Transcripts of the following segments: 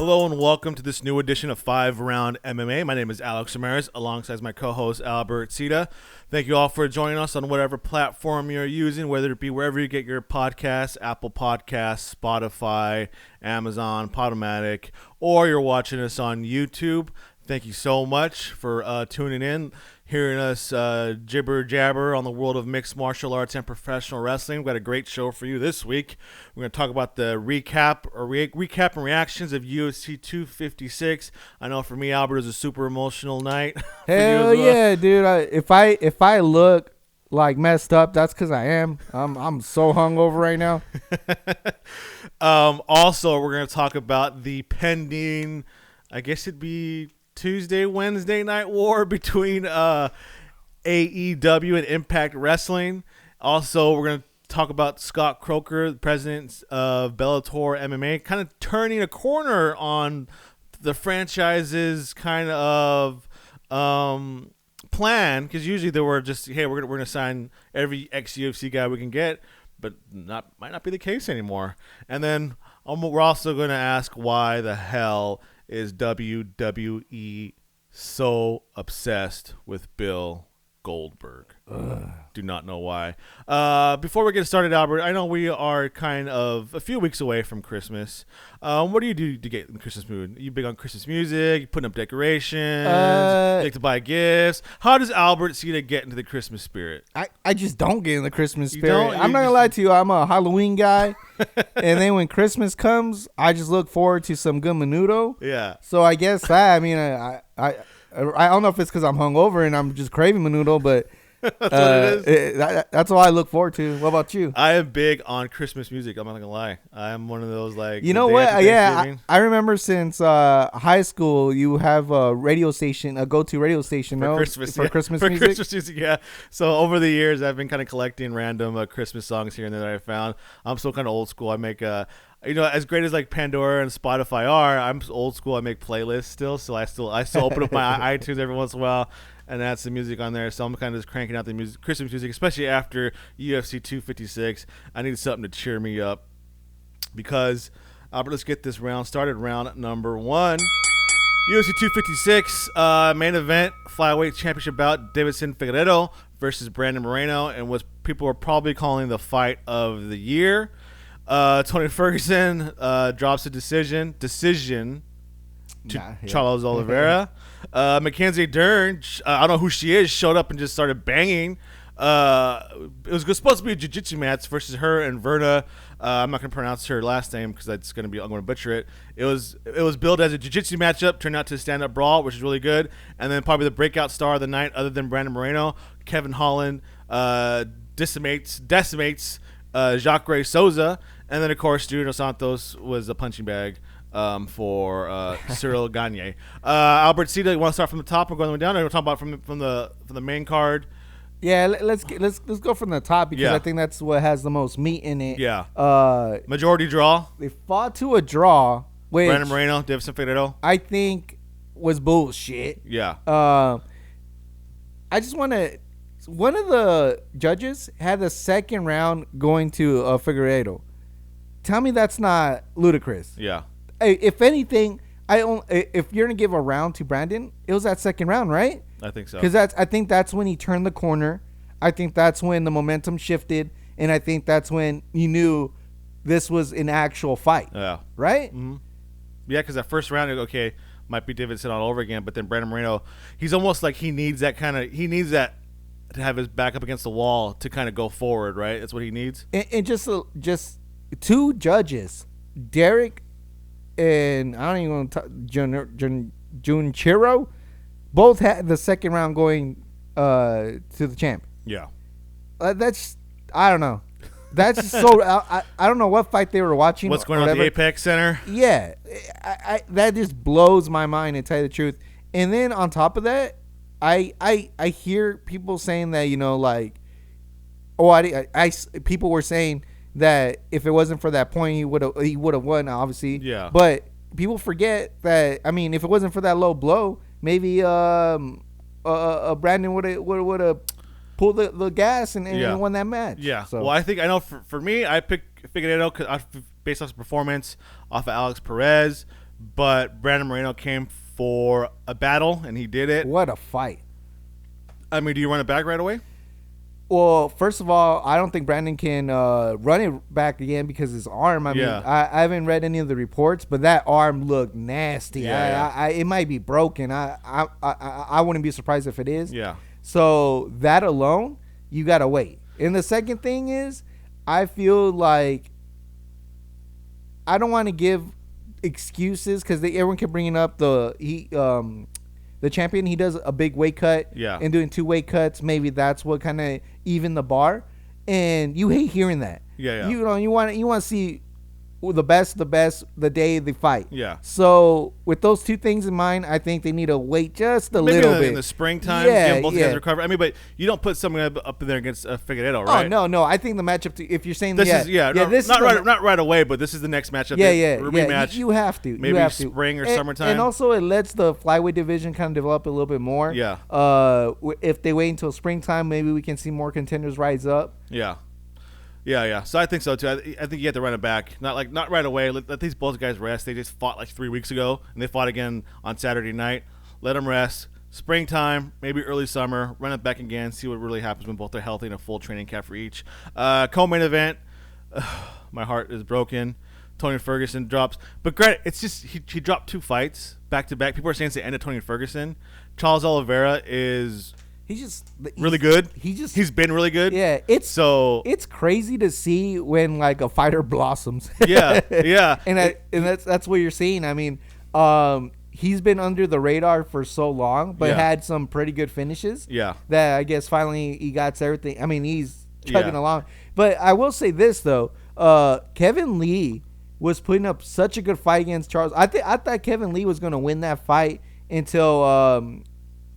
Hello and welcome to this new edition of 5 Round MMA. My name is Alex Ramirez, alongside my co-host Albert Cita. Thank you all for joining us on whatever platform you're using, whether it be wherever you get your podcasts, Apple Podcasts, Spotify, Amazon, Podomatic, or you're watching us on YouTube. Thank you so much for tuning in, hearing us jibber jabber on the world of mixed martial arts and professional wrestling. We've got a great show for you this week. We're going to talk about the recap and reactions of UFC 256. I know for me, Albert, is a super emotional night. Hell yeah, dude! If I look like messed up, that's because I am. I'm so hungover right now. Also, we're going to talk about the pending, I guess it'd be Tuesday, Wednesday night war between AEW and Impact Wrestling. Also, we're going to talk about Scott Coker, the president of Bellator MMA, kind of turning a corner on the franchise's kind of plan, because usually they were just, hey, we're going to sign every ex-UFC guy we can get, but might not be the case anymore. And then we're also going to ask why the hell is WWE so obsessed with Bill Goldberg? Do not know why. Before we get started, Albert, I know we are kind of a few weeks away from Christmas. What do you do to get in the Christmas mood? Are you big on Christmas music? You putting up decorations? You like to buy gifts? How does Albert see to get into the Christmas spirit? I just don't get in the Christmas spirit. I'm not gonna lie to you. I'm a Halloween guy, and then when Christmas comes, I just look forward to some good menudo. Yeah. So I guess that. I mean, I don't know if it's because I'm hungover and I'm just craving menudo, but that's what it is. That's all I look forward to. What about you? I am big on Christmas music. I'm not gonna lie. I'm one of those, like, you know what? Yeah, I remember since high school, you have a radio station, a go-to radio station, for Christmas music. Yeah. So over the years, I've been kind of collecting random Christmas songs here and there that I found. I'm still kind of old school. I make as great as like Pandora and Spotify are, I'm old school. I make playlists still, so I still open up my iTunes every once in a while and add some music on there. So I'm kind of just cranking out the music, Christmas music, especially after UFC 256. I need something to cheer me up because, Albert, let's get this round started. Round number one. UFC 256 main event, flyweight championship bout, Davidson Figueiredo versus Brandon Moreno, and what people are probably calling the fight of the year. Tony Ferguson drops a decision to Charles Oliveira. Mackenzie Dern, I don't know who she is, showed up and just started banging. It was supposed to be a jiu-jitsu match versus her and Verna. I'm not going to pronounce her last name because I'm going to butcher it. It was billed as a jiu-jitsu matchup, turned out to a stand-up brawl, which is really good. And then probably the breakout star of the night, other than Brandon Moreno, Kevin Holland decimates Jacare Souza. And then, of course, Junior Santos was a punching bag for Cyril Gagne. Albert Cita, you want to start from the top or go all the way down? Or we'll talk about from the main card. Yeah, let's go from the top because I think that's what has the most meat in it. Yeah. Majority draw. They fought to a draw. Which Brandon Moreno, Davidson Figueiredo, I think was bullshit. Yeah. I just want to. One of the judges had the second round going to Figueiredo. Tell me that's not ludicrous. Yeah. If anything, if you're gonna give a round to Brandon, it was that second round, right? I think so. Because I think that's when he turned the corner. I think that's when the momentum shifted, and I think that's when you knew this was an actual fight. Yeah. Right? Mm-hmm. Yeah, because that first round, okay, might be Davidson all over again, but then Brandon Moreno, he's almost like he needs that to have his back up against the wall to kind of go forward, right? That's what he needs. And just two judges, Derek and I don't even want to talk, Junichiro, both had the second round going to the champ. Yeah. That's, I don't know. That's so, I don't know what fight they were watching. What's going on at the Apex Center? Yeah. I that just blows my mind, to tell you the truth. And then on top of that, I hear people saying that, people were saying that if it wasn't for that point, he would have won, obviously. Yeah. But people forget that, I mean, if it wasn't for that low blow, maybe Brandon would have pulled the gas and won that match. Yeah. So. Well, I know for me, I picked Figueiredo based off his performance off of Alex Perez. but Brandon Moreno came for a battle, and he did it. What a fight. I mean, do you run it back right away? Well, first of all, I don't think Brandon can run it back again because his arm. I mean, I haven't read any of the reports, but that arm looked nasty. It might be broken. I wouldn't be surprised if it is. Yeah. So that alone, you gotta wait. And the second thing is, I feel like I don't want to give excuses because everyone kept bringing up the champion. He does a big weight cut, and doing 2 weight cuts. Maybe that's what kind of even the bar, and you hate hearing that. You know, you want to see the best the day they fight. Yeah. So with those 2 things in mind, I think they need to wait just a little bit in the springtime. Yeah, both guys recover. I mean, but you don't put someone up in there against Figueiredo, right? Oh no. I think the matchup. If you're saying this is not right away, but this is the next matchup. Rematch. You have to. Maybe spring or summertime. And also, it lets the flyweight division kind of develop a little bit more. Yeah. If they wait until springtime, maybe we can see more contenders rise up. Yeah. Yeah. So I think so too. I think you have to run it back, not right away. Let these both guys rest. They just fought like 3 weeks ago, and they fought again on Saturday night. Let them rest. Springtime, maybe early summer, run it back again. See what really happens when both are healthy and a full training camp for each. Co-main event. My heart is broken. Tony Ferguson drops, but granted, it's just he dropped 2 fights back to back. People are saying it's the end of Tony Ferguson. Charles Oliveira is. He's really good. He's been really good. Yeah, it's crazy to see when like a fighter blossoms. Yeah. and that's what you're seeing. I mean, he's been under the radar for so long, but had some pretty good finishes. Yeah. That I guess finally he got everything. I mean, he's chugging along. But I will say this though, Kevin Lee was putting up such a good fight against Charles. I thought Kevin Lee was going to win that fight until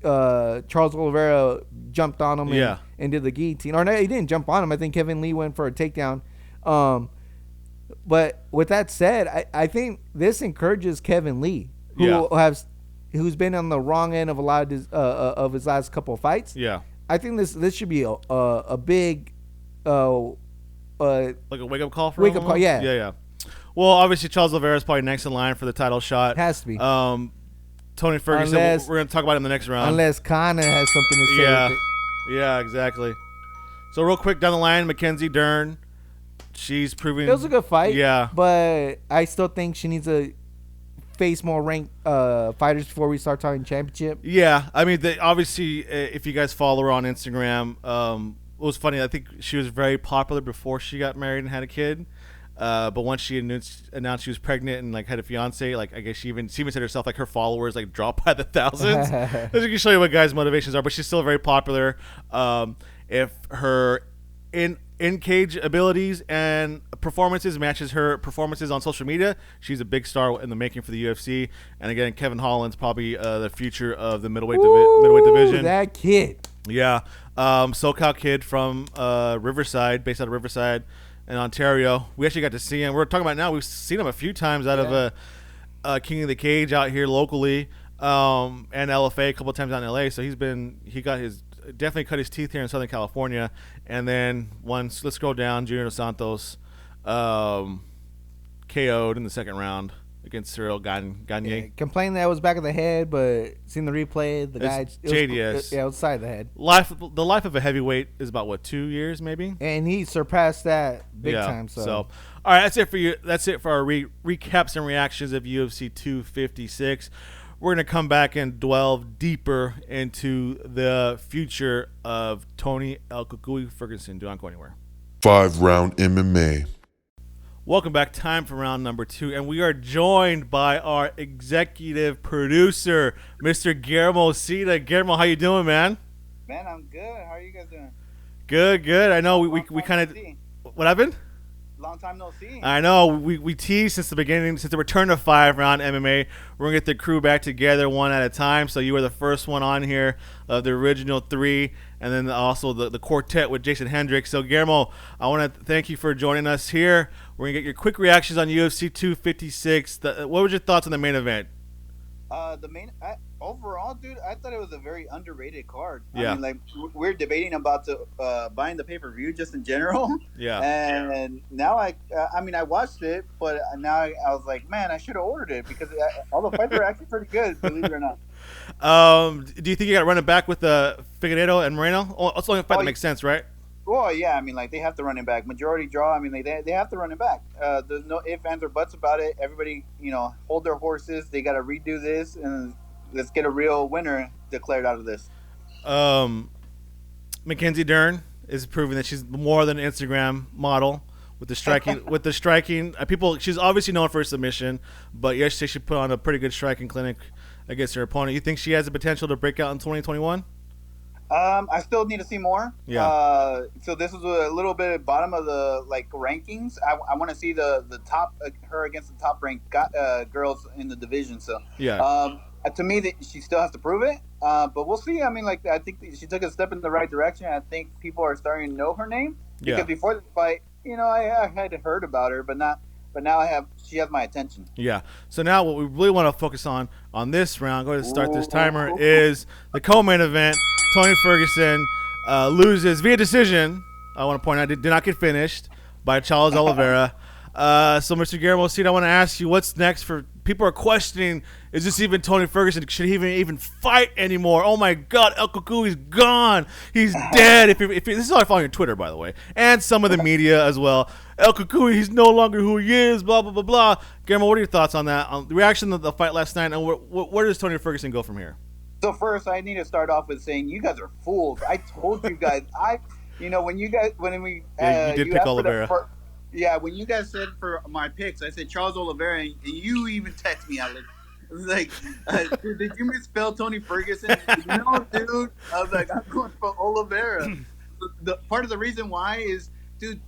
Charles Oliveira jumped on him and did the guillotine. Or no, he didn't jump on him. I think Kevin Lee went for a takedown. But with that said, I think this encourages Kevin Lee, who's been on the wrong end of a lot of his last couple of fights. Yeah, I think this should be a big like a wake up call for him. Yeah. Well, obviously Charles Oliveira is probably next in line for the title shot. Has to be. Tony Ferguson, we're going to talk about it in the next round. Unless Conor has something to say. Yeah, exactly. So real quick down the line, Mackenzie Dern, she's proving... It was a good fight. Yeah. But I still think she needs to face more ranked fighters before we start talking championship. Yeah. I mean, obviously, if you guys follow her on Instagram, it was funny. I think she was very popular before she got married and had a kid. But once she announced she was pregnant and like had a fiance, like I guess she even said herself, like her followers like dropped by the thousands. As you can show you what guys' motivations are, but she's still very popular. If her in cage abilities and performances matches her performances on social media, she's a big star in the making for the UFC. And again, Kevin Holland's probably the future of the middleweight division. That kid. Yeah, SoCal kid from Riverside, based out of Riverside. In Ontario. We actually got to see him. We're talking about now. We've seen him a few times out of King of the Cage out here locally, and LFA a couple of times out in LA. So definitely cut his teeth here in Southern California. And then let's scroll down. Junior Dos Santos KO'd in the second round against Cyril Gagne. Yeah, complained that it was back of the head, but seeing the replay, the guy JDS. It was side of the head. The life of a heavyweight is about what, 2 years maybe? And he surpassed that big time. So all right, that's it for you. That's it for our recaps and reactions of UFC 256. We're gonna come back and delve deeper into the future of Tony El Cucuy Ferguson. Do not go anywhere. 5-Round MMA. Welcome back. Time for round number 2, and we are joined by our executive producer, Mr. Guillermo Cita. Guillermo, how you doing, man? Man, I'm good. How are you guys doing? Good. I know we kind of... What happened? Long time no see. I know. We teased since the beginning, since the return of 5-Round MMA. We're going to get the crew back together one at a time. So you were the first one on here of the original 3, and then also the quartet with Jason Hendricks. So, Guillermo, I want to thank you for joining us here. We're going to get your quick reactions on UFC 256. What were your thoughts on the main event? Overall, dude, I thought it was a very underrated card. Yeah. I mean, like we're debating about buying the pay-per-view just in general. Yeah. And now I mean, I watched it, but now I was like, man, I should have ordered it because all the fights were actually pretty good, believe it or not. Do you think you got to run it back with Figueiredo and Moreno? Oh, that's the only fight that makes sense, right? Well, yeah, I mean, like they have to run it back. Majority draw. I mean, they have to run it back. There's no ifs, ands, or buts about it. Everybody, hold their horses. They got to redo this, and let's get a real winner declared out of this. Mackenzie Dern is proving that she's more than an Instagram model with the striking. People, she's obviously known for her submission, but yesterday she put on a pretty good striking clinic against her opponent. You think she has the potential to break out in 2021? I still need to see more. Yeah. So this is a little bit bottom of the rankings. I want to see the top her against the top ranked girls in the division. So yeah. To me, that she still has to prove it. But we'll see. I mean, like I think she took a step in the right direction. I think people are starting to know her name because before the fight, I had heard about her, but not. But now she has my attention. Yeah. So now what we really want to focus on this round, go ahead and start this timer, is the co-main event. Tony Ferguson loses via decision. I want to point out, did not get finished by Charles Oliveira. So, Mr. Guillermo Cid, I want to ask you, what's next for people are questioning, is this even Tony Ferguson? Should he even fight anymore? Oh, my God, El Cucuy's gone. He's dead. If this is all I follow on Twitter, by the way, and some of the media as well. El Cucuy, he's no longer who he is, blah, blah, blah, blah. Guillermo, what are your thoughts on that? The reaction to the fight last night, and where does Tony Ferguson go from here? So first, I need to start off with saying you guys are fools. I told you guys. When you did pick Oliveira. When you guys said for my picks, I said Charles Oliveira, and you even text me. I was like, did you misspell Tony Ferguson? No, dude. I was like, I'm going for Oliveira. The part of the reason why is, dude,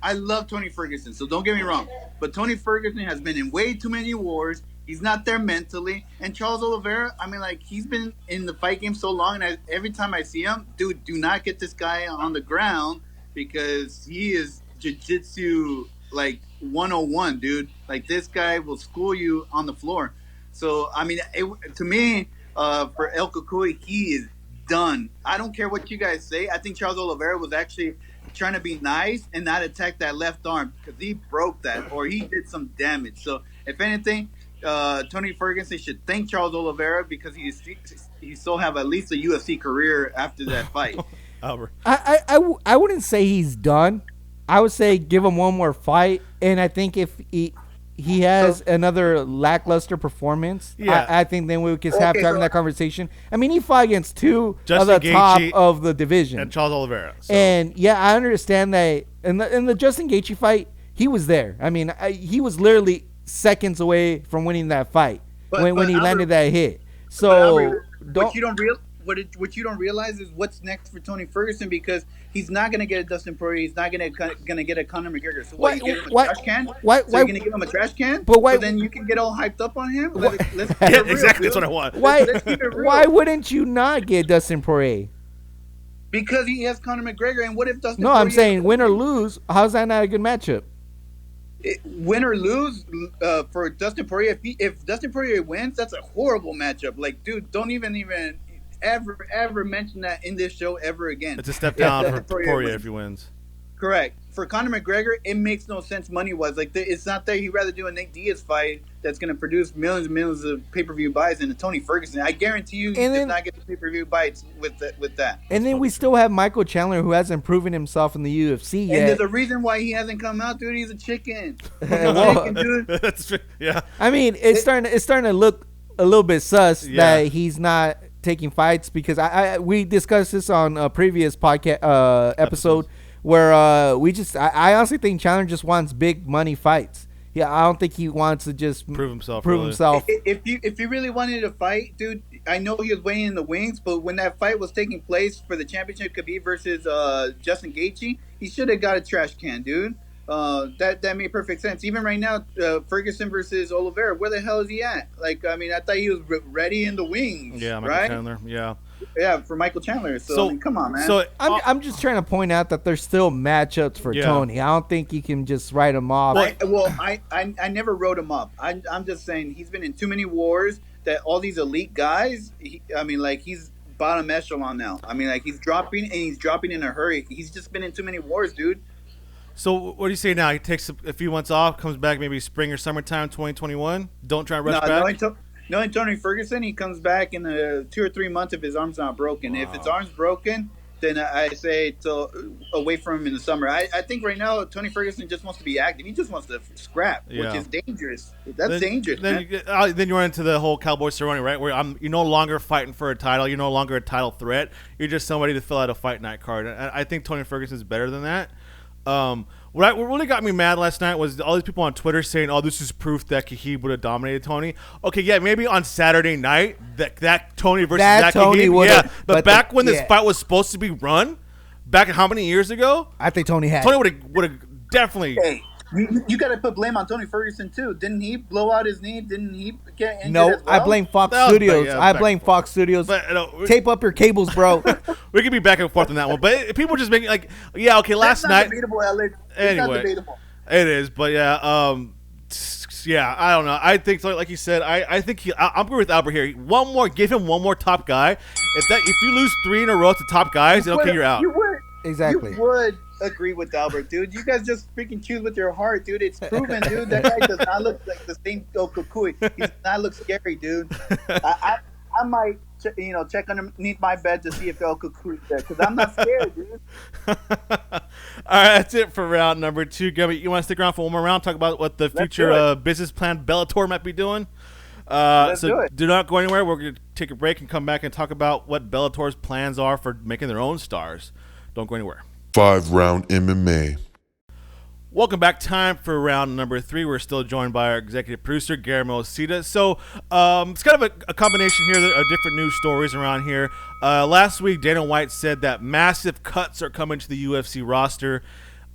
I love Tony Ferguson, so don't get me wrong. But Tony Ferguson has been in way too many wars. He's not there mentally. And Charles Oliveira, I mean, like, he's been in the fight game so long, and every time I see him, dude, do not get this guy on the ground because he is jiu-jitsu, 101, dude. Like, this guy will school you on the floor. So, I mean, to me, for El Cucuy, he is done. I don't care what you guys say. I think Charles Oliveira was actually trying to be nice and not attack that left arm because he broke that or he did some damage. So, if anything, Tony Ferguson should thank Charles Oliveira because he still have at least a UFC career after that fight. I wouldn't say he's done. I would say give him one more fight, and I think if he has another lackluster performance, I think then we could have that conversation. I mean, he fought against two of the top of the division. And Charles Oliveira. So. And, I understand that in the Justin Gaethje fight, he was there. I mean, he was literally seconds away from winning that fight when he landed that hit. So what you don't realize is what's next for Tony Ferguson because he's not going to get a Dustin Poirier. He's not going to get a Conor McGregor. So you give him a trash can? You're going to give him a trash can? So then you can get all hyped up on him? Let's keep it real, exactly. Dude. That's what I want. Why wouldn't you not get Dustin Poirier? Because he has Conor McGregor. And what if Dustin Poirier... No, I'm saying win or lose. How's that not a good matchup? Win or lose for Dustin Poirier. If Dustin Poirier wins, that's a horrible matchup. Like, dude, don't even ever mention that in this show ever again. It's a step down for Poirier if he wins. Correct. For Conor McGregor, it makes no sense money-wise. Like, it's not there. He'd rather do a Nate Diaz fight that's going to produce millions and millions of pay-per-view buys than a Tony Ferguson. I guarantee you he did not get the pay-per-view buys with that. And then we still have Michael Chandler, who hasn't proven himself in the UFC yet. And there's a reason why he hasn't come out, dude. He's a chicken. Dude. That's true. Yeah. I mean, it's starting to look a little bit sus that he's not taking fights because we discussed this on a previous podcast episode where I honestly think Chandler just wants big money fights. Yeah, I don't think he wants to just prove himself. If you really wanted to fight, dude, I know he was waiting in the wings, but when that fight was taking place for the championship, Khabib versus Justin Gaethje, he should have got a trash can, dude. That made perfect sense. Even right now, Ferguson versus Oliveira, where the hell is he at? Like, I mean, I thought he was ready in the wings. Yeah, Michael right? Chandler. Yeah. Yeah, for Michael Chandler. So I mean, come on, man. So I'm just trying to point out that there's still matchups for Tony. I don't think you can just write him off. I never wrote him up. I'm just saying he's been in too many wars. that all these elite guys, he's bottom echelon now. I mean, like he's dropping and he's dropping in a hurry. He's just been in too many wars, dude. So what do you say now? He takes a few months off, comes back maybe spring or summertime 2021. Don't try to rush back. Knowing Tony Ferguson, he comes back in 2 or 3 months if his arm's not broken. Wow. If his arm's broken, then I say away from him in the summer. I think right now Tony Ferguson just wants to be active. He just wants to scrap, which is dangerous. That's dangerous. Then you run into the whole cowboy ceremony, right? Where you're no longer fighting for a title. You're no longer a title threat. You're just somebody to fill out a fight night card. And I think Tony Ferguson is better than that. What really got me mad last night was all these people on Twitter saying, "Oh, this is proof that Khabib would have dominated Tony." Okay, yeah, maybe on Saturday night that Tony versus that Tony Khabib, yeah. But back when this fight was supposed to be run, back how many years ago? I think Tony would have definitely. Hey, you got to put blame on Tony Ferguson too. Didn't he blow out his knee? Didn't he get injured as well? I blame Fox Studios. I blame Fox Studios. But, tape up your cables, bro. We could be back and forth on that one, but people just making like, yeah, okay, last night. Debatable, Alex. Anyway, debatable. It is, but yeah, yeah, I don't know. I think, like you said, I think I'm good with Albert here. Give him one more top guy. If you lose 3 in a row to top guys, then okay, you're out. You would exactly. You would agree with Albert, dude. You guys just freaking choose with your heart, dude. It's proven, dude. That guy does not look like the same Okukui. He does not look scary, dude. I might, check underneath my bed to see if Okukui is there because I'm not scared, dude. All right, that's it for round number 2. Gummy, you want to stick around for one more round? Talk about what the future business plan Bellator might be doing. Let's do it. Do not go anywhere. We're going to take a break and come back and talk about what Bellator's plans are for making their own stars. Don't go anywhere. 5-round MMA. Welcome back. Time for round number 3. We're still joined by our executive producer, Guillermo Cita. So it's kind of a combination here of different news stories around here. Last week, Dana White said that massive cuts are coming to the UFC roster.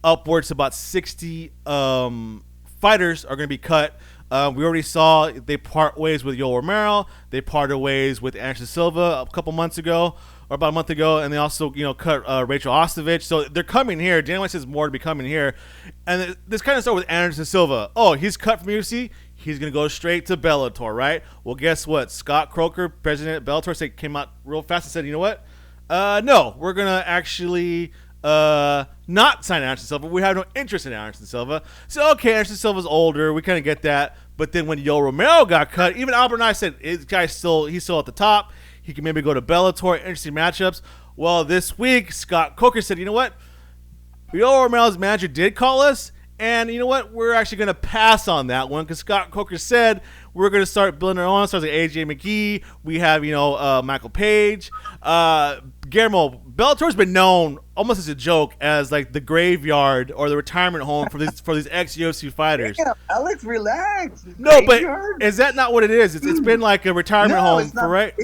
Upwards to about 60 fighters are going to be cut. We already saw they part ways with Yoel Romero. They parted ways with Anderson Silva a couple months ago. Or about a month ago, and they also, cut Rachel Ostovich. So they're coming here. Dana White says more to be coming here. And this kind of started with Anderson Silva. Oh, he's cut from UFC. He's going to go straight to Bellator, right? Well, guess what? Scott Croker, president of Bellator, came out real fast and said, you know what? No, we're going to actually not sign Anderson Silva. We have no interest in Anderson Silva. So, okay, Anderson Silva's older. We kind of get that. But then when Yoel Romero got cut, even Albert and I said, he's still at the top. He can maybe go to Bellator, interesting matchups. Well, this week, Scott Coker said, you know what? Yoel Romero's manager did call us, and you know what? We're actually going to pass on that one because Scott Coker said we're going to start building our own stars like AJ McGee. We have, Michael Page. Guillermo, Bellator's been known almost as a joke as like the graveyard or the retirement home for these ex-UFC fighters. Damn, Alex, relax. No, but is that not what it is? It's been like a retirement home for, right?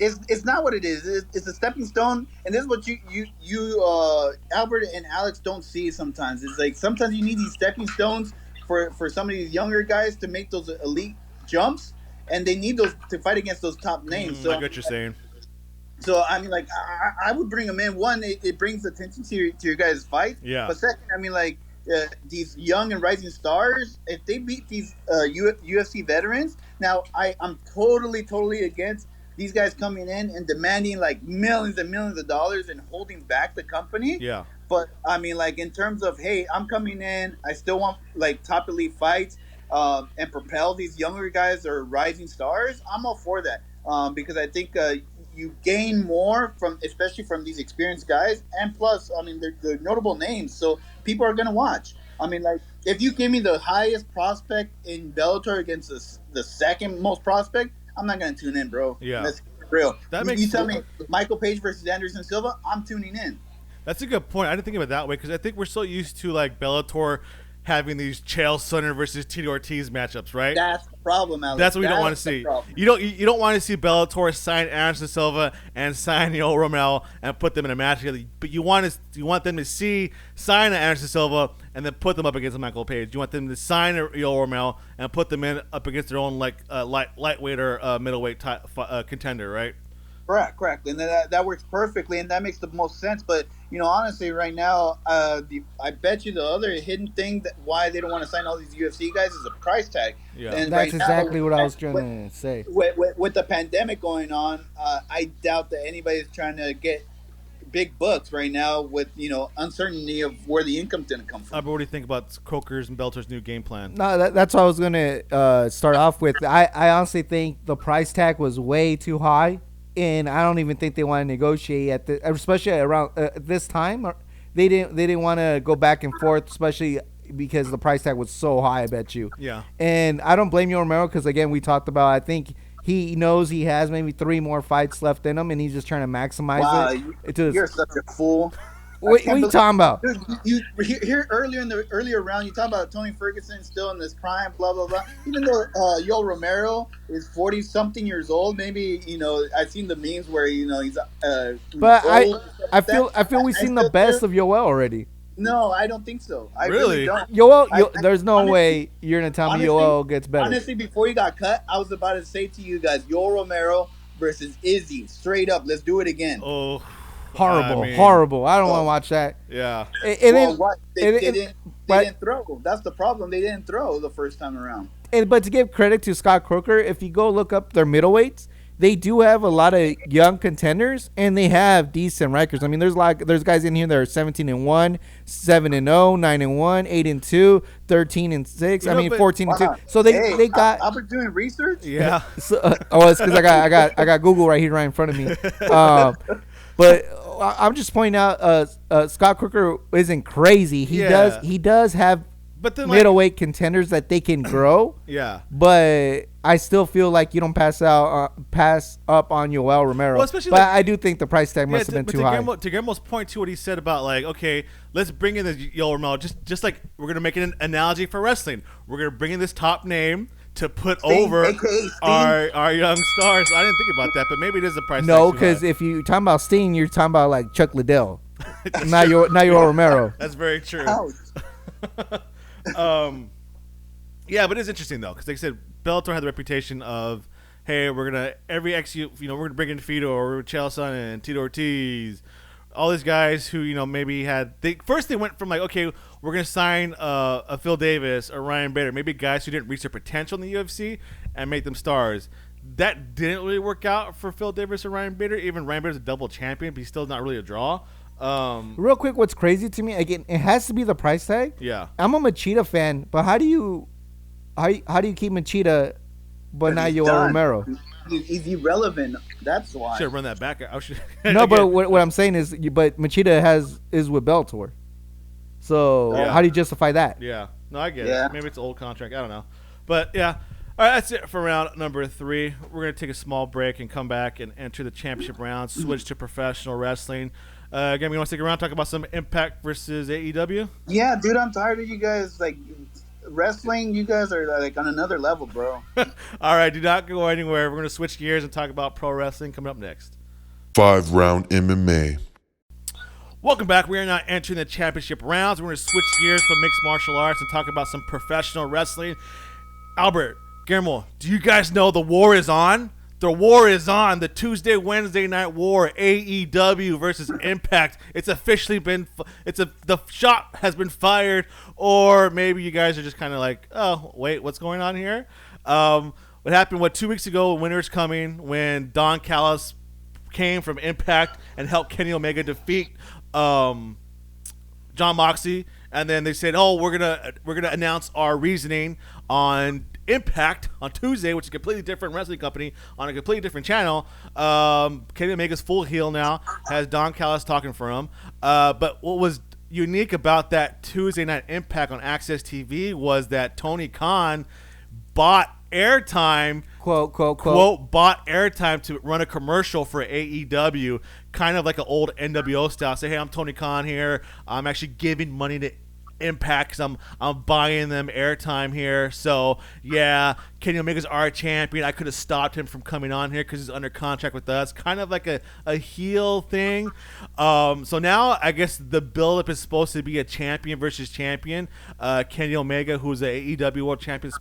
It's not what it is. It's a stepping stone, and this is what you Albert and Alex don't see sometimes. It's like sometimes you need these stepping stones for some of these younger guys to make those elite jumps, and they need those to fight against those top names. So I get what you're saying. So I mean, like I would bring them in. One, it brings attention to your guys' fight. Yeah. But second, I mean, like these young and rising stars, if they beat these UFC veterans, now I'm totally against these guys coming in and demanding like millions and millions of dollars and holding back the company. Yeah. But I mean, like in terms of, hey, I'm coming in, I still want like top elite fights and propel these younger guys or rising stars. I'm all for that because I think you gain more especially from these experienced guys, and plus, I mean, they're notable names, so people are gonna watch. I mean, like if you give me the highest prospect in Bellator against the second most prospect, I'm not gonna tune in, bro. Yeah, that's real. You tell me Michael Page versus Anderson Silva, I'm tuning in. That's a good point. I didn't think of it that way because I think we're so used to like Bellator having these Chael Sonnen versus Tito Ortiz matchups, right? That's the problem, Alex. That's what we don't want to see. You don't want to see Bellator sign Anderson Silva and sign Yoel Romero and put them in a match together. But you want them to sign Anderson Silva and then put them up against Michael Page. You want them to sign Yoel Romero and put them up against their own like lightweight or middleweight contender, right? Correct, and that works perfectly, and that makes the most sense. But honestly, right now, I bet you the other hidden thing that why they don't want to sign all these UFC guys is a price tag. Yeah. And That's right exactly now, what I was trying to say. with the pandemic going on, I doubt that anybody's trying to get big bucks right now with uncertainty of where the income's going to come from. But what do you think about Coker's and Belter's new game plan? No, that's what I was gonna start off with. I honestly think the price tag was way too high, and I don't even think they want to negotiate at especially around this time. They didn't want to go back and forth, especially because the price tag was so high. I bet you. Yeah. And I don't blame you, Romero, because again we talked about. I think he knows he has maybe 3 more fights left in him, and he's just trying to maximize it. You're such a fool. What are you talking about? Dude, you here earlier in the earlier round, you talk about Tony Ferguson still in this prime, blah blah blah. Even though Yoel Romero is 40-something years old, maybe I've seen the memes where he's. But I feel we've I seen the best of Yoel already. No, I don't think so. I Really? don't. There's no way you're gonna tell me Yoel gets better. Honestly, before he got cut, I was about to say to you guys, Yoel Romero versus Izzy, straight up. Let's do it again. Oh. Horrible. I don't want to watch that. Yeah. They didn't throw. That's the problem. They didn't throw the first time around. But to give credit to Scott Coker, if you go look up their middleweights, they do have a lot of young contenders, and they have decent records. I mean, there's guys in here that are 17-1, 7-0, 9-1, 8-2, 13-6. 14-2. So they got. I was doing research. Yeah. So, it's because I got Google right here, right in front of me. But I'm just pointing out, Scott Coker isn't crazy. He does have middleweight contenders that they can grow. Yeah. But I still feel like you don't pass up on Yoel Romero. Well, especially I do think the price tag must have been too high. To Guillermo's point to what he said about okay, let's bring in this Yoel Romero. Just like we're gonna make an analogy for wrestling. We're gonna bring in this top name to put over our young stars. I didn't think about that, but maybe it is a price. No, because if you're talking about Sting, you're talking about like Chuck Liddell, not Yoel Romero. That's very true. Yeah, but it's interesting though, because like I said, Bellator had the reputation of, hey, we're gonna we're gonna bring in Fito or Chael Sonnen and Tito Ortiz, all these guys who maybe they went from okay, we're gonna sign a Phil Davis or Ryan Bader, maybe guys who didn't reach their potential in the UFC and make them stars. That didn't really work out for Phil Davis or Ryan Bader. Even Ryan Bader's a double champion, but he's still not really a draw. Real quick, what's crazy to me again? It has to be the price tag. Yeah, I'm a Machida fan, but how do you keep Machida, but not Yoel Romero? He's irrelevant. That's why. Should run that back. No, but what I'm saying is, but Machida is with Bellator. So how do you justify that? Yeah, no, I get it. Maybe it's an old contract. I don't know, but yeah. All right, that's it for round number 3. We're gonna take a small break and come back and enter the championship round. Switch to professional wrestling. Again, we want to stick around, talk about some Impact versus AEW. Yeah, dude, I'm tired of you guys wrestling. You guys are on another level, bro. All right, do not go anywhere. We're going to switch gears and talk about pro wrestling coming up next. 5-round MMA. Welcome back. We are now entering the championship rounds. We're going to switch gears from mixed martial arts and talk about some professional wrestling. Albert, Guillermo, do you guys know the war is on? The war is on. The Tuesday-Wednesday night war, AEW versus Impact. It's officially been. The shot has been fired, or maybe you guys are just kind of like, oh wait, what's going on here? What happened? 2 weeks ago? Winter's Coming, when Don Callis came from Impact and helped Kenny Omega defeat John Moxley, and then they said, oh, we're gonna announce our reasoning on Impact on Tuesday, which is a completely different wrestling company on a completely different channel. Kenny Omega's full heel now, has Don Callis talking for him. But what was unique about that Tuesday night Impact on Access TV was that Tony Khan bought airtime, quote, bought airtime to run a commercial for AEW, kind of like an old NWO style. Say, hey, I'm Tony Khan here. I'm actually giving money to Impact because I'm buying them airtime here. So yeah, Kenny Omega's our champion. I could have stopped him from coming on here because he's under contract with us. Kind of like a heel thing. So now I guess the build-up is supposed to be a champion versus champion. Kenny Omega, who's a AEW World Champion,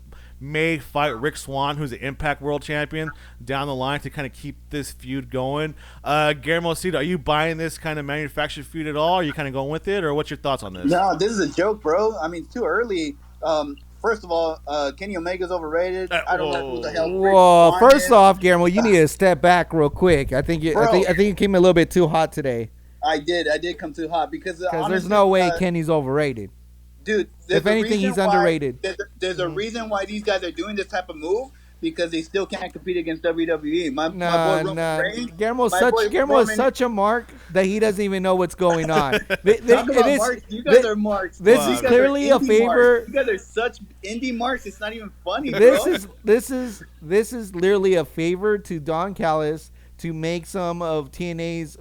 may fight Rick Swann, who's the Impact World Champion, down the line to kind of keep this feud going. Guillermo Cito, are you buying this kind of manufactured feud at all? Are you kind of going with it, or what's your thoughts on this? No, this is a joke, bro. I mean, it's too early. First of all, Kenny Omega's overrated. I don't know who the hell. Whoa! First off, Guillermo, you need to step back real quick. I think you came a little bit too hot today. I did come too hot because there's no way Kenny's overrated. Dude, if anything, he's underrated. There's a reason why these guys are doing this type of move, because they still can't compete against WWE. My boy Roman Reigns, Guillermo is such a mark that he doesn't even know what's going on. You guys are marks. This is clearly a favor. Marks. You guys are such indie marks. It's not even funny. This is literally a favor to Don Callis to make some of TNA's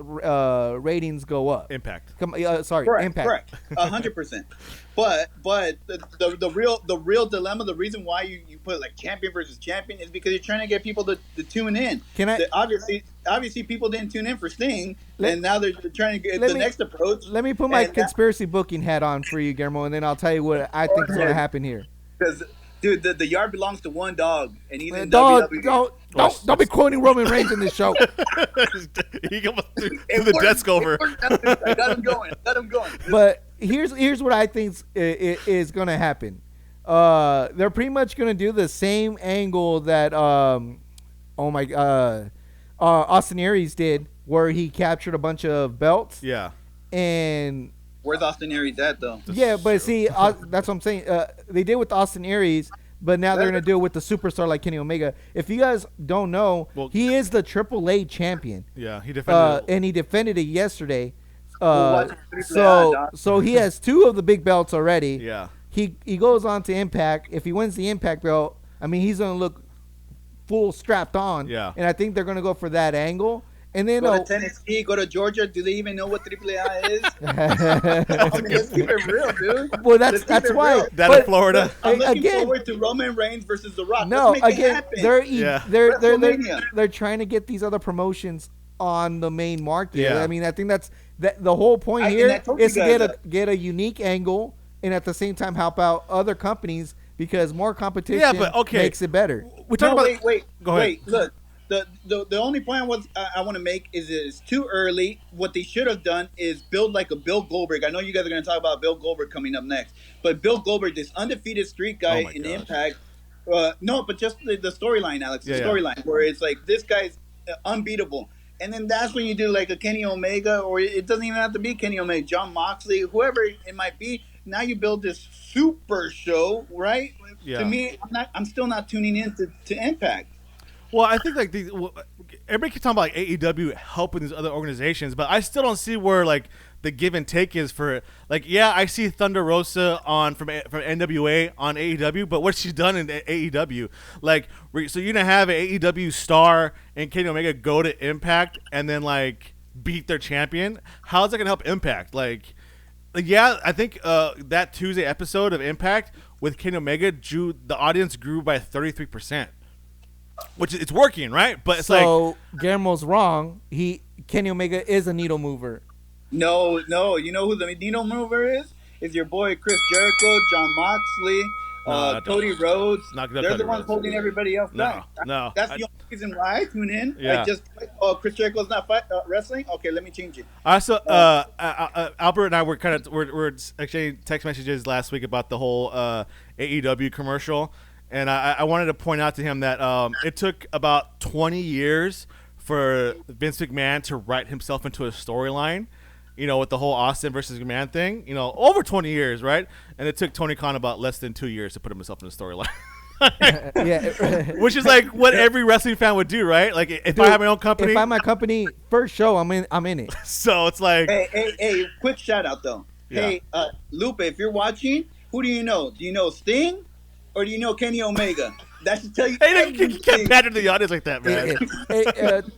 ratings go up. Impact. Impact. Correct. 100%. But the real dilemma, the reason why you put like champion versus champion is because you're trying to get people to tune in. Obviously people didn't tune in for Sting, and now they're trying to get the next approach. Let me put my conspiracy booking hat on for you, Guillermo, and then I'll tell you what I think is going to happen here. Because, dude, the yard belongs to one dog, and he's in WWE. Don't be quoting Roman Reigns in this show. He goes through the desk over. I got him going. But here's what I think is going to happen. They're pretty much going to do the same angle that Austin Aries did, where he captured a bunch of belts. Yeah. And where's Austin Aries at, though? Yeah, but see, that's what I'm saying. They did with Austin Aries, but now they're going to do it with the superstar like Kenny Omega. If you guys don't know, he is the AAA champion. Yeah, he defended it. And he defended it yesterday. So he has 2 of the big belts already. Yeah. He goes on to Impact. If he wins the Impact belt, I mean, he's going to look full strapped on. Yeah. And I think they're going to go for that angle. And then go to Tennessee, go to Georgia. Do they even know what AAA is? I mean, let's keep it real, dude. Well, that's why. Down in Florida. I'm looking forward to Roman Reigns versus The Rock. No, let's make it happen. They're trying to get these other promotions on the main market. Yeah. I mean, I think that's the whole point here is to get a unique angle and at the same time help out other companies, because more competition makes it better. Wait. Look. The only point I want to make is it's too early. What they should have done is build like a Bill Goldberg. I know you guys are going to talk about Bill Goldberg coming up next, but Bill Goldberg, this undefeated streak guy in Impact. No, but just the storyline, Alex. The storyline where it's like this guy's unbeatable, and then that's when you do like a Kenny Omega, or it doesn't even have to be Kenny Omega, John Moxley, whoever it might be. Now you build this super show, right? Yeah. To me, I'm still not tuning in to Impact. Well, I think like everybody keeps talking about like AEW helping these other organizations, but I still don't see where like the give and take is for it. Like, yeah, I see Thunder Rosa from NWA on AEW, but what's she done in AEW? Like, so you're gonna have an AEW star and Kenny Omega go to Impact and then like beat their champion? How's that gonna help Impact? Like yeah, I think that Tuesday episode of Impact with Kenny Omega the audience grew by 33%. Which it's working, right? But it's so Guillermo's wrong. Kenny Omega is a needle mover. No. You know who the needle mover is? Is your boy Chris Jericho, John Moxley, Cody Rhodes. They're the ones holding everybody else back. No. That's the only reason why I tune in. Yeah. Chris Jericho's not wrestling? Okay, let me change it. Also, Albert and I were exchanging text messages last week about the whole AEW commercial. And I wanted to point out to him that it took about 20 years for Vince McMahon to write himself into a storyline, with the whole Austin versus McMahon thing, over 20 years, right? And it took Tony Khan about less than 2 years to put himself in a storyline. Which is like what every wrestling fan would do, right? Like if I have my own company. If I have my company, first show, I'm in it. So it's like. Hey, quick shout out though. Yeah. Hey, Lupe, if you're watching, who do you know? Do you know Sting? Or do you know Kenny Omega? That should tell you. Hey, you can't patter the audience like that, man.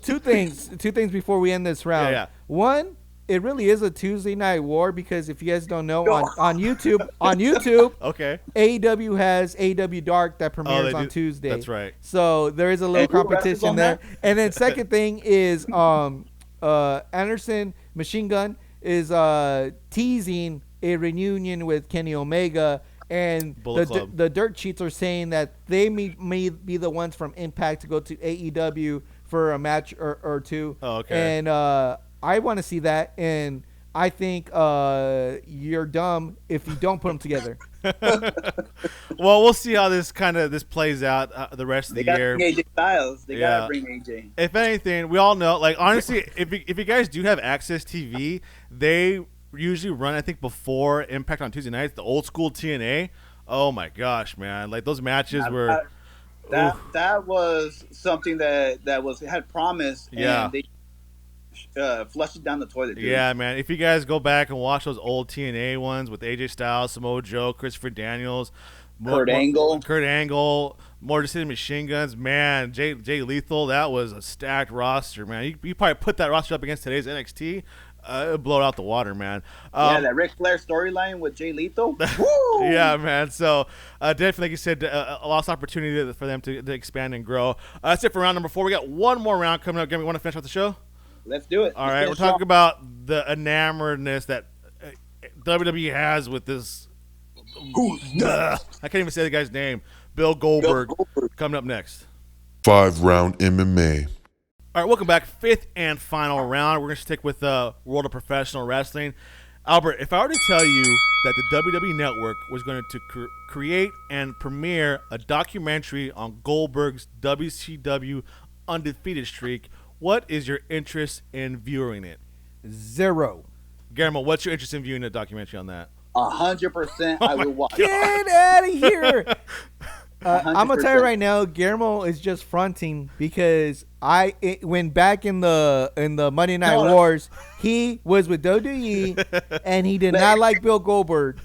Two things before we end this round. Yeah. One, it really is a Tuesday night war, because if you guys don't know, on YouTube, okay, AEW has AEW Dark that premieres on Tuesday. That's right. So there is a little competition there. And then second thing is Anderson Machine Gun is teasing a reunion with Kenny Omega. And Bullet Club. the dirt sheets are saying that they may be the ones from Impact to go to AEW for a match or two. Oh, okay. And I want to see that. And I think you're dumb if you don't put them together. Well, we'll see how this plays out the rest of They the got to year. bring AJ Styles. They Yeah. got to bring AJ. If anything, we all know, like, honestly, if you guys do have Access TV, they usually run, I think, before Impact on Tuesday nights, the old school TNA. Oh my gosh, man! Like, those matches were. That was something that had promise. Yeah. And they flushed it down the toilet. Dude. Yeah, man. If you guys go back and watch those old TNA ones with AJ Styles, Samoa Joe, Christopher Daniels, Kurt Angle, Motor City Machine Guns, man, Jay Lethal, that was a stacked roster, man. You probably put that roster up against today's NXT, it'll blow it out the water, man. That Ric Flair storyline with Jay Lethal. Woo! Yeah, man. So definitely, like you said, a lost opportunity for them to expand and grow. That's it for round number 4. We got one more round coming up. Gary, we want to finish off the show? Let's do it. All right, we're talking about the enamoredness that WWE has with this. I can't even say the guy's name. Bill Goldberg. Coming up next. 5-round MMA. All right, welcome back. 5th and final round. We're going to stick with the world of professional wrestling. Albert, if I were to tell you that the WWE Network was going to create and premiere a documentary on Goldberg's WCW undefeated streak, what is your interest in viewing it? 0. Guillermo, what's your interest in viewing a documentary on that? 100%. I will watch. Get out of here. I'm gonna tell you right now, Guillermo is just fronting because when back in the Monday Night Wars, he was with WWE and he did not like Bill Goldberg.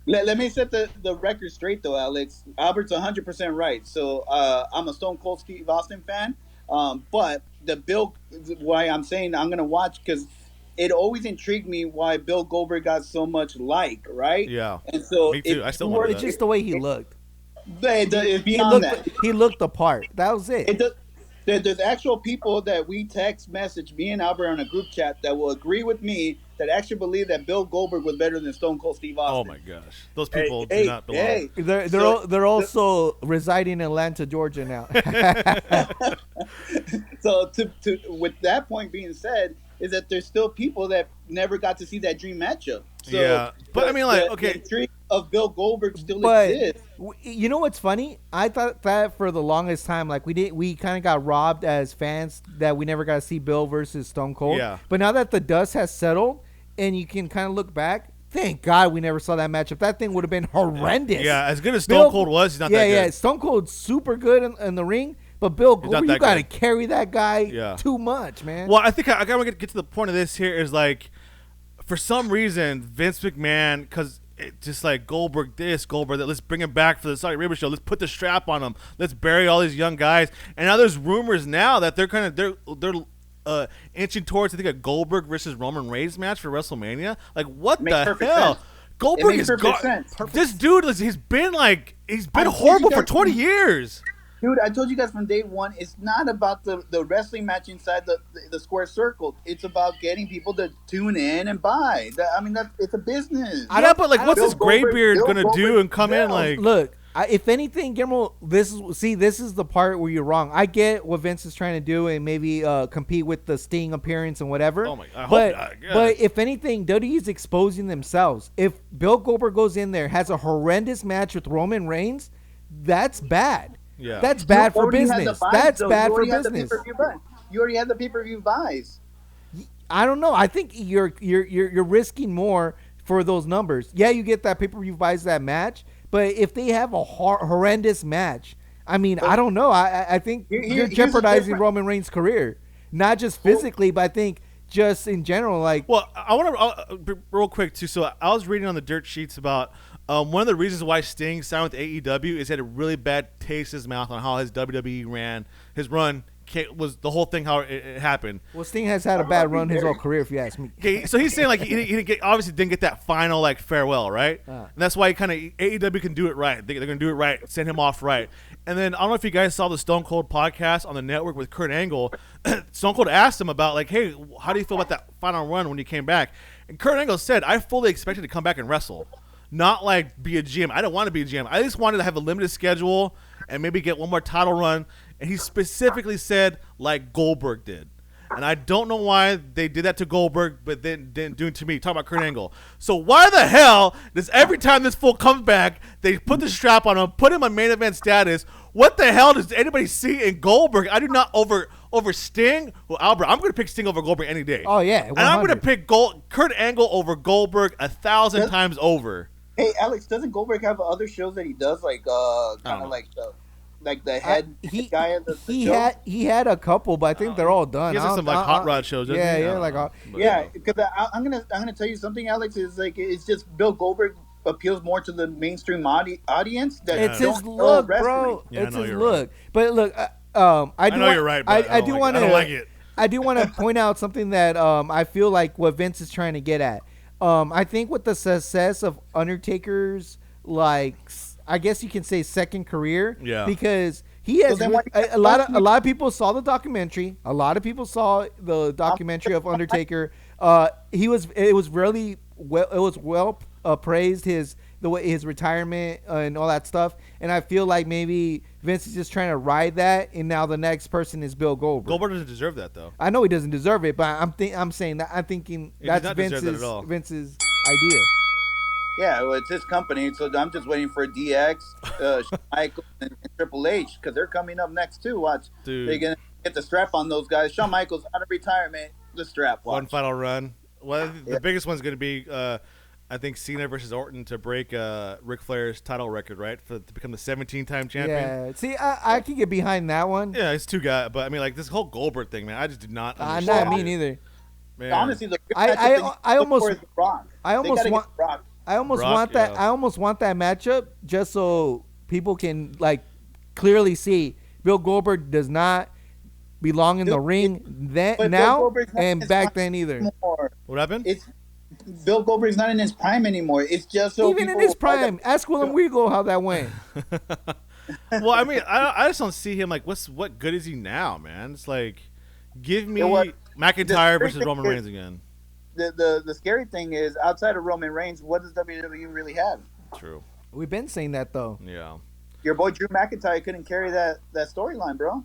Let me set the record straight though, Alex. Albert's 100% right. So I'm a Stone Cold Steve Austin fan, but why I'm saying I'm gonna watch because it always intrigued me why Bill Goldberg got so much like, right? Yeah. And so me too. I still wonder It's that. just the way he looked. It's beyond that. He looked the part. That was it. There's actual people that we text message, me and Albert on a group chat, that will agree with me that actually believe that Bill Goldberg was better than Stone Cold Steve Austin. Oh my goch, those people do not belong. They're also residing in Atlanta, Georgia now. So with that point being said, is that there's still people that never got to see that dream matchup. So yeah, but I mean, like, okay, the intrigue of Bill Goldberg still but exists. You know what's funny? I thought that for the longest time, like we kind of got robbed as fans that we never got to see Bill versus Stone Cold. Yeah. But now that the dust has settled and you can kind of look back, thank God we never saw that matchup. That thing would have been horrendous. Yeah, as good as Stone Cold was, he's not that good. Yeah, Stone Cold's super good in the ring. But Bill Goldberg, you got to carry that guy too much, man. Well, I think I got to get to the point of this here is like, for some reason, Vince McMahon, because just like Goldberg this, Goldberg that, let's bring him back for the Saudi Arabia show. Let's put the strap on him. Let's bury all these young guys. And now there's rumors now that they're inching towards, I think, a Goldberg versus Roman Reigns match for WrestleMania. Like, what the hell? Sense. Goldberg is gone. This dude, he's been horrible for 20 years. Dude, I told you guys from day one, it's not about the wrestling match inside the square circle. It's about getting people to tune in and buy. It's a business. Yeah, but like, what's this graybeard gonna do and come in like? Look, if anything, Guillermo, this is the part where you're wrong. I get what Vince is trying to do and maybe compete with the Sting appearance and whatever. Oh my! I hope not. Yeah. But if anything, WWE is exposing themselves. If Bill Goldberg goes in there, has a horrendous match with Roman Reigns, that's bad. Yeah, that's bad for business. That's bad for business. You already had the pay-per-view buys. I don't know. I think you're risking more for those numbers. Yeah, you get that pay-per-view buys that match, but if they have a horrendous match, I mean, I don't know. I think you're jeopardizing Roman Reigns' career, not just physically, but I think just in general. Like, well, I want to real quick too. So I was reading on the dirt sheets about. One of the reasons why Sting signed with AEW is he had a really bad taste in his mouth on how his WWE his run was the whole thing, how it happened. Well, Sting has had a bad run his whole career, if you ask me. Okay, so he's saying like he obviously didn't get that final like farewell, right? And that's why AEW can do it right. They're going to do it right, send him off right. And then I don't know if you guys saw the Stone Cold podcast on the network with Kurt Angle. Stone Cold asked him about like, hey, how do you feel about that final run when you came back? And Kurt Angle said, I fully expected to come back and wrestle. not like be a GM. I don't want to be a GM. I just wanted to have a limited schedule and maybe get one more title run. And he specifically said like Goldberg did. And I don't know why they did that to Goldberg, but then didn't do it to me. Talking about Kurt Angle. So why the hell does every time this fool comes back, they put the strap on him, put him on main event status? What the hell does anybody see in Goldberg? I do not over Sting. Well, Albert, I'm going to pick Sting over Goldberg any day. Oh, yeah. 100. And I'm going to pick Kurt Angle over Goldberg 1,000 times over. Hey, Alex, doesn't Goldberg have other shows that he does, like kind of like the head guy of the show? He had a couple, but I think they're all done. He has some like hot rod shows. Because I'm gonna tell you something, Alex. Is like it's just Bill Goldberg appeals more to the mainstream audience. It's his look, bro. Yeah, it's his look. Right. But look, I know you're right. But I do want to. I don't like it. I do want to point out something that I feel like what Vince is trying to get at. I think with the success of Undertaker's, like, I guess you can say second career, because he has a lot of people saw the documentary. A lot of people saw the documentary of Undertaker. It was well praised, his retirement and all that stuff. And I feel like maybe Vince is just trying to ride that, and now the next person is Bill Goldberg. Goldberg doesn't deserve that, though. I know he doesn't deserve it, but I'm saying that I'm thinking that's Vince's idea. Yeah, well, it's his company, so I'm just waiting for DX, Michaels, and Triple H, because they're coming up next too. Watch, they're gonna get the strap on those guys. Shawn Michaels out of retirement, the strap. Watch. One final run. Well, the biggest one's going to be, I think, Cena versus Orton to break Ric Flair's title record, right, to become the 17-time champion. Yeah, see, I can get behind that one. Yeah, it's two guys, but I mean, like this whole Goldberg thing, man, I just did not understand. Not me neither. Man. Honestly, I almost want Rock, that. I almost want that matchup just so people can like clearly see Bill Goldberg does not belong in the ring now and back then either. What happened? Bill Goldberg's not in his prime anymore. It's just so even in his prime. Ask Willem Weagle how that went. Well, I mean, I just don't see him like what good is he now, man? It's like give me McIntyre versus Roman Reigns again. The scary thing is, outside of Roman Reigns, what does WWE really have? True. We've been saying that, though. Yeah. Your boy Drew McIntyre couldn't carry that storyline, bro.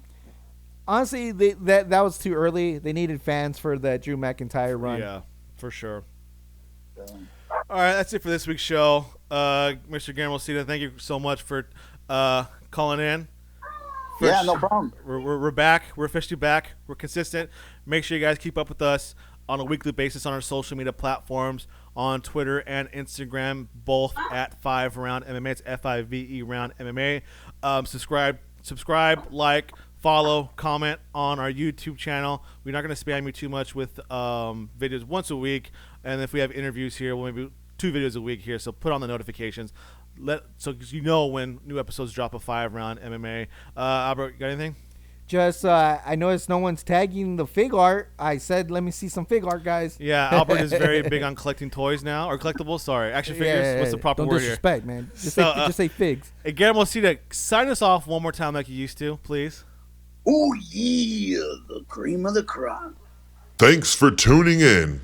Honestly, that was too early. They needed fans for that Drew McIntyre run. Yeah, for sure. All right, that's it for this week's show. Mr. Guillermo Cita, thank you so much for calling in. Yeah, no problem. We're back. We're officially back. We're consistent. Make sure you guys keep up with us on a weekly basis on our social media platforms, on Twitter and Instagram, both at FiveRoundMMA. It's FIVE Round MMA. Subscribe, like, follow, comment on our YouTube channel. We're not going to spam you too much with videos once a week, and if we have interviews here, we'll maybe 2 videos a week here. So put on the notifications, so you know when new episodes drop of FiveRoundMMA. Albert, you got anything? Just, I noticed no one's tagging the fig art. I said, let me see some fig art, guys. Yeah, Albert is very big on collecting toys now, or collectibles. Sorry, action figures. Yeah, what's the proper Don't word disrespect, here? Man. Just say figs. Hey, Guillermo Cita, sign us off one more time like you used to, please. Oh, yeah, the cream of the crop. Thanks for tuning in.